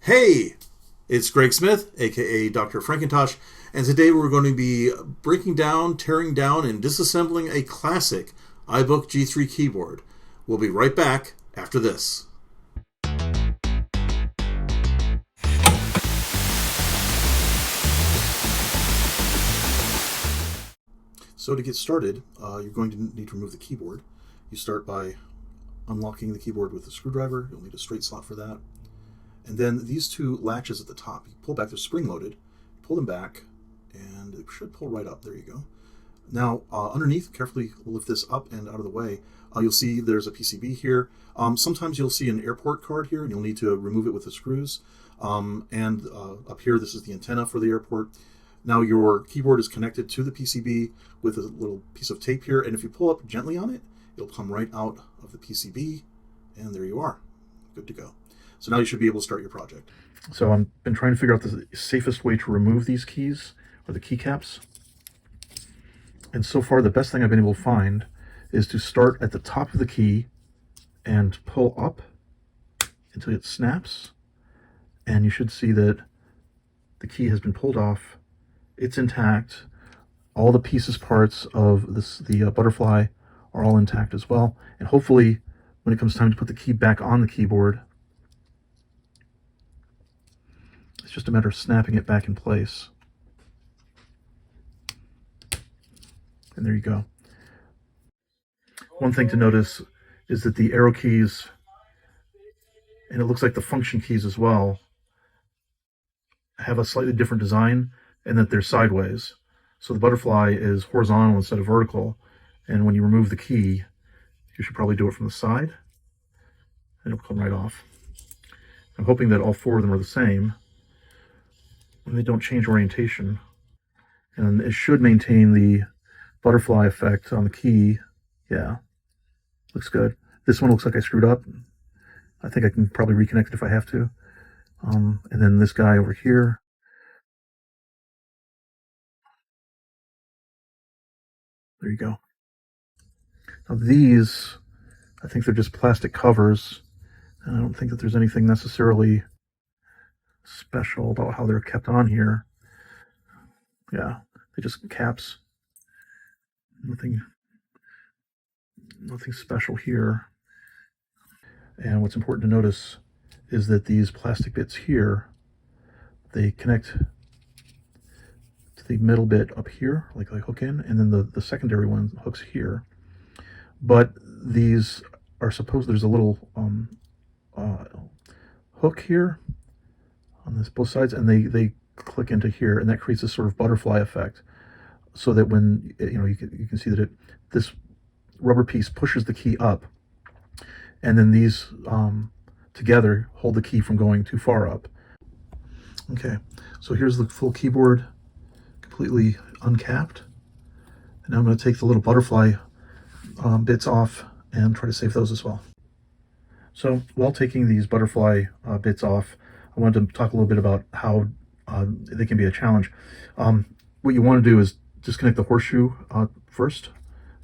Hey, it's Greg Smith, aka Dr. Frankentosh, and today we're going to be breaking down, tearing down, and disassembling a classic iBook G3 keyboard. We'll be right back after this. So to get started, you're going to need to remove the keyboard. You start by unlocking the keyboard with a screwdriver. You'll need a straight slot for that. And then these two latches at the top, you pull back, they're spring-loaded, pull them back, and it should pull right up. There you go. Now, underneath, carefully lift this up and out of the way. You'll see there's a PCB here. Sometimes you'll see an airport card here, and you'll need to remove it with the screws. And up here, this is the antenna for the airport. Now, your keyboard is connected to the PCB with a little piece of tape here, and if you pull up gently on it, it'll come right out of the PCB, and there you are. Good to go. So now you should be able to start your project. So I've been trying to figure out the safest way to remove these keys, or the keycaps. And so far, the best thing I've been able to find is to start at the top of the key and pull up until it snaps. And you should see that the key has been pulled off. It's intact. All the pieces, parts of the butterfly are all intact as well. And hopefully, when it comes time to put the key back on the keyboard, it's just a matter of snapping it back in place. And there you go. One thing to notice is that the arrow keys, and it looks like the function keys as well, have a slightly different design, and that they're sideways. So the butterfly is horizontal instead of vertical, and when you remove the key, you should probably do it from the side, and it'll come right off. I'm hoping that all four of them are the same, and they don't change orientation. And it should maintain the butterfly effect on the key. Yeah, looks good. This one looks like I screwed up. I think I can probably reconnect it if I have to. And then this guy over here. There you go. Now these, I think they're just plastic covers, and I don't think that there's anything necessarily special about how they're kept on here. Yeah, they just caps. Nothing special here. And what's important to notice is that these plastic bits here, they connect to the middle bit up here, like they hook in, and then the secondary one hooks here. But these are supposed, there's a little hook here on this both sides, and they click into here, and that creates this sort of butterfly effect, so that when you can see that this rubber piece pushes the key up, and then these together hold the key from going too far up. Okay, so here's the full keyboard, completely uncapped, and now I'm going to take the little butterfly bits off and try to save those as well. So while taking these butterfly bits off, I wanted to talk a little bit about how they can be a challenge. What you want to do is disconnect the horseshoe first,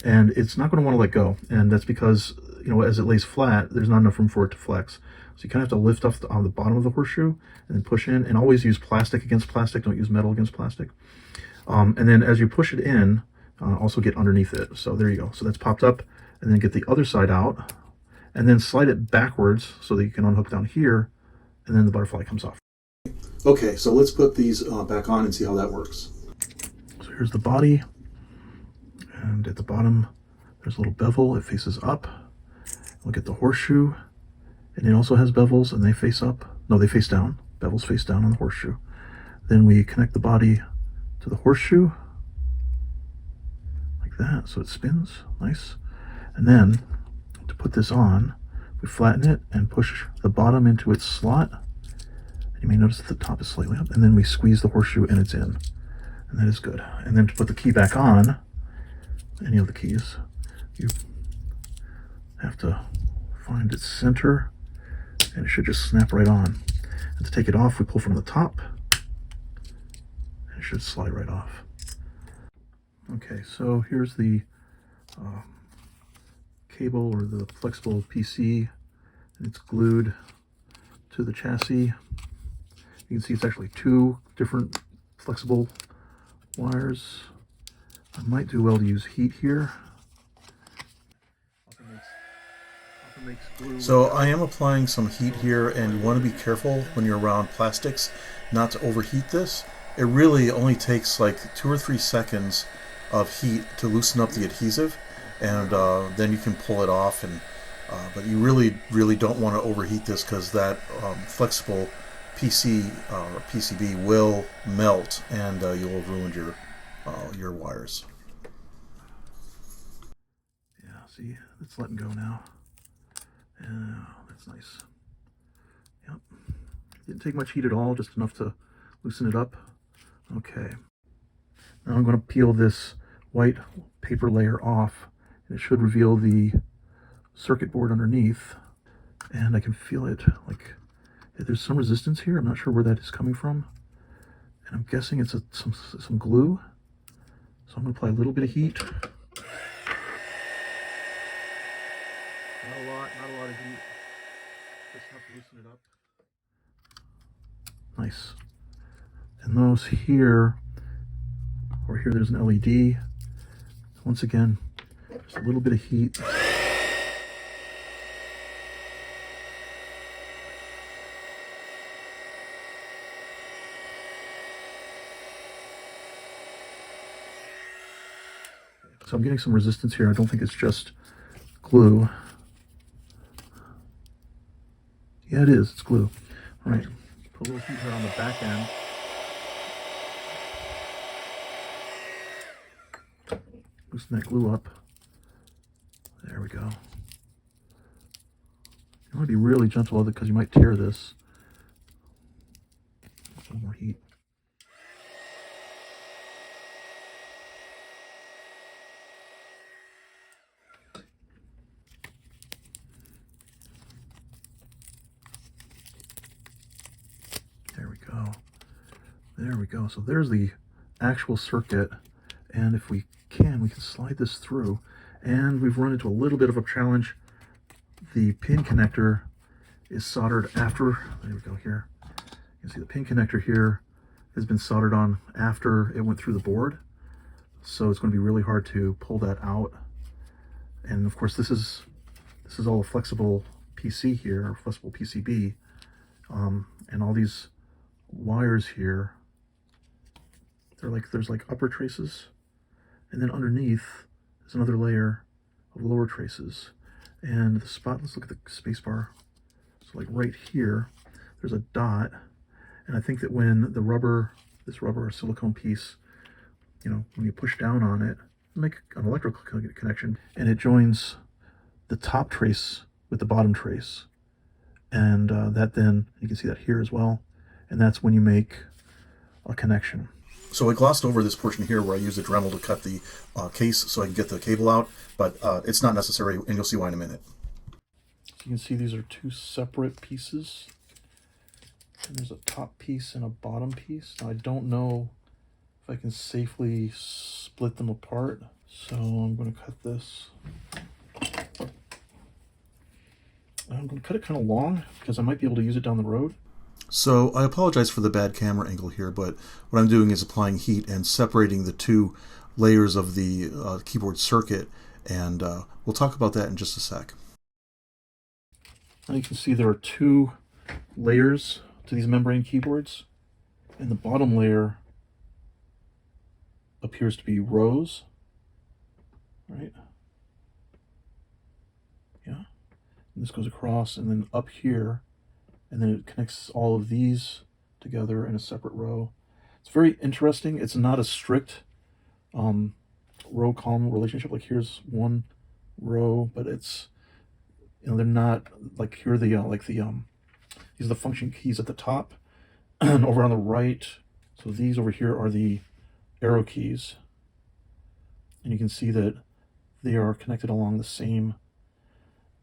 and it's not going to want to let go, and that's because as it lays flat, there's not enough room for it to flex. So you kind of have to lift up on the bottom of the horseshoe and then push in, and always use plastic against plastic, don't use metal against plastic. And then as you push it in, also get underneath it. So there you go. So that's popped up, and then get the other side out, and then slide it backwards so that you can unhook down here, and then the butterfly comes off. Okay, so let's put these back on and see how that works. So here's the body, and at the bottom there's a little bevel. It faces up. Look at the horseshoe, and it also has bevels, and they face up. No, they face down. Bevels face down on the horseshoe. Then we connect the body to the horseshoe like that, so it spins nice. And then to put this on, we flatten it and push the bottom into its slot. You may notice that the top is slightly up, and then we squeeze the horseshoe and it's in, and that is good. And then to put the key back on, any of the keys, you have to find its center, and it should just snap right on. And to take it off, we pull from the top, and it should slide right off. Okay, so here's the cable, or the flexible PC, and it's glued to the chassis. You can see it's actually two different flexible wires. I might do well to use heat here. So I am applying some heat here, and you want to be careful when you're around plastics not to overheat this. It really only takes like 2 or 3 seconds of heat to loosen up the adhesive, and then you can pull it off. And but you really don't want to overheat this, because that flexible PC or PCB will melt, and you'll have ruined your wires. Yeah, see, it's letting go now. That's nice. Yep. Didn't take much heat at all, just enough to loosen it up. Okay. Now I'm going to peel this white paper layer off, and it should reveal the circuit board underneath. And I can feel it, like there's some resistance here. I'm not sure where that is coming from. And I'm guessing it's some glue. So I'm going to apply a little bit of heat. Not a lot of heat. Just enough to loosen it up. Nice. And those here, over here there's an LED. Once again, just a little bit of heat. So I'm getting some resistance here. I don't think it's just glue. Yeah, it is. It's glue. All right. Put a little heat here on the back end. Loosen that glue up. There we go. You want to be really gentle with it, because you might tear this. A little more heat. There we go. There we go. So there's the actual circuit, and if we can slide this through. And we've run into a little bit of a challenge. The pin connector is soldered after. There we go. Here you can see the pin connector here has been soldered on after it went through the board, so it's going to be really hard to pull that out. And of course, this is all a flexible PC here, or flexible PCB, and all these wires here, there's like upper traces, and then underneath is another layer of lower traces. And the spot, let's look at the space bar. So like right here, there's a dot, and I think that when the rubber, this rubber or silicone piece, when you push down on it, make an electrical connection, and it joins the top trace with the bottom trace. And that then, you can see that here as well, and that's when you make a connection. So I glossed over this portion here where I used a Dremel to cut the case so I can get the cable out, but it's not necessary, and you'll see why in a minute. So you can see these are two separate pieces, and there's a top piece and a bottom piece. Now I don't know if I can safely split them apart, so I'm going to cut this. I'm going to cut it kind of long, because I might be able to use it down the road. So I apologize for the bad camera angle here, but what I'm doing is applying heat and separating the two layers of the keyboard circuit, and we'll talk about that in just a sec. Now you can see there are two layers to these membrane keyboards, and the bottom layer appears to be rows, right? Yeah. And this goes across and then up here, and then it connects all of these together in a separate row. It's very interesting. It's not a strict row column relationship. Like here's one row, but it's, they're not like here. These are the function keys at the top, and over on the right. So these over here are the arrow keys, and you can see that they are connected along the same.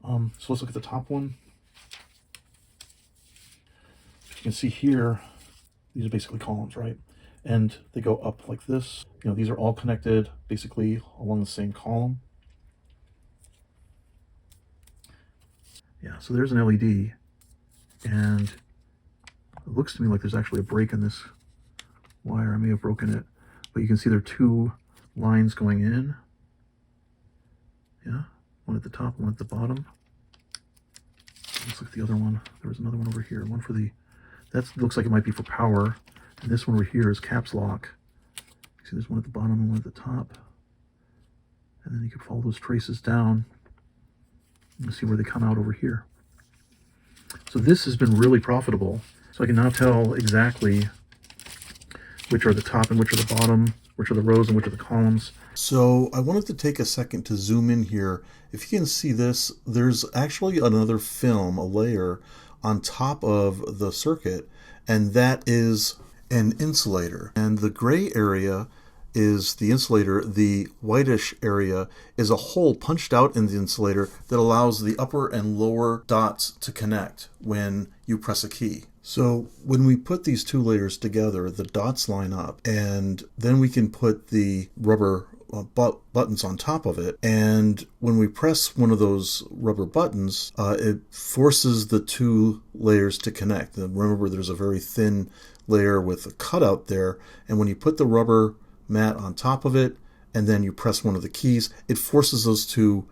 So let's look at the top one. You can see here, these are basically columns, right? And they go up like this. These are all connected basically along the same column. Yeah, so there's an LED, and It looks to me like there's actually a break in this wire. I may have broken it, but you can see there are two lines going in. Yeah, one at the top, one at the bottom. Looks like the other one. There was another one over here. One for the, that looks like it might be for power. And this one over here is caps lock. See, there's one at the bottom and one at the top. And then you can follow those traces down and see where they come out over here. So this has been really profitable. So I can now tell exactly which are the top and which are the bottom, which are the rows and which are the columns. So I wanted to take a second to zoom in here. If you can see this, there's actually another film, a layer, on top of the circuit, and that is an insulator. And the gray area is the insulator. The whitish area is a hole punched out in the insulator that allows the upper and lower dots to connect when you press a key. So when we put these two layers together, the dots line up, and then we can put the rubber buttons on top of it, and when we press one of those rubber buttons, it forces the two layers to connect. And remember, there's a very thin layer with a cutout there, and when you put the rubber mat on top of it and then you press one of the keys, it forces those two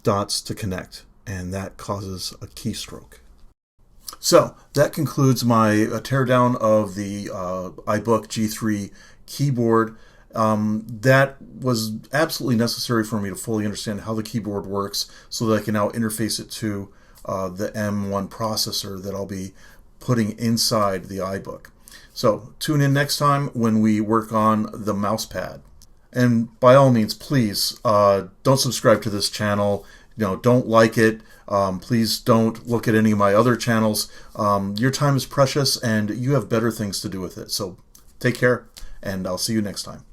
dots to connect, and that causes a keystroke. So that concludes my teardown of the iBook G3 keyboard. That was absolutely necessary for me to fully understand how the keyboard works so that I can now interface it to the M1 processor that I'll be putting inside the iBook. So tune in next time when we work on the mouse pad. And by all means, please don't subscribe to this channel. Don't like it. Please don't look at any of my other channels. Your time is precious and you have better things to do with it. So take care, and I'll see you next time.